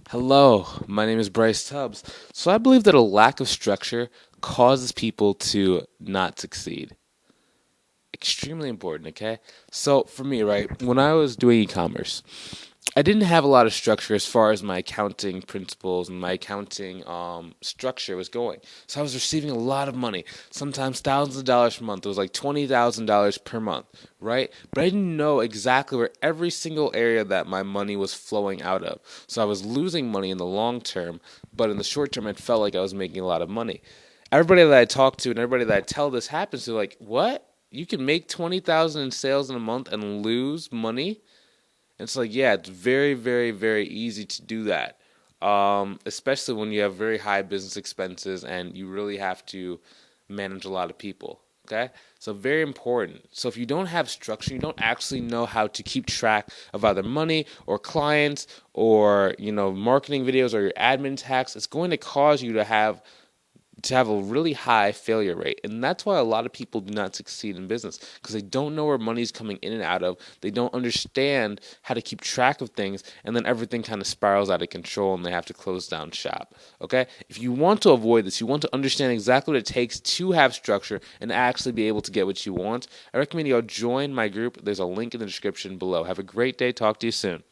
Hello, my name is Bryce Tubbs. So I believe that a lack of structure causes people to not succeed. Extremely important, okay? So for me, right, when I was doing e-commerce, I didn't have a lot of structure as far as my accounting principles and my accounting structure was going. So I was receiving a lot of money, sometimes thousands of dollars per month. It was like $20,000 per month, right? But I didn't know exactly where every single area that my money was flowing out of. So I was losing money in the long term, but in the short term, it felt like I was making a lot of money. Everybody that I talk to and everybody that I tell this happens to, like, what? You can make 20,000 in sales in a month and lose money? It's like, yeah, it's very, very, very easy to do that. Especially when you have very high business expenses and you really have to manage a lot of people. Okay? So very important. So if you don't have structure, you don't actually know how to keep track of either money or clients or, marketing videos or your admin tax, it's going to cause you to have a really high failure rate. And that's why a lot of people do not succeed in business because they don't know where money's coming in and out of. They don't understand how to keep track of things, and then everything kind of spirals out of control and they have to close down shop. Okay? If you want to avoid this, you want to understand exactly what it takes to have structure and actually be able to get what you want, I recommend you go join my group. There's a link in the description below. Have a great day. Talk to you soon.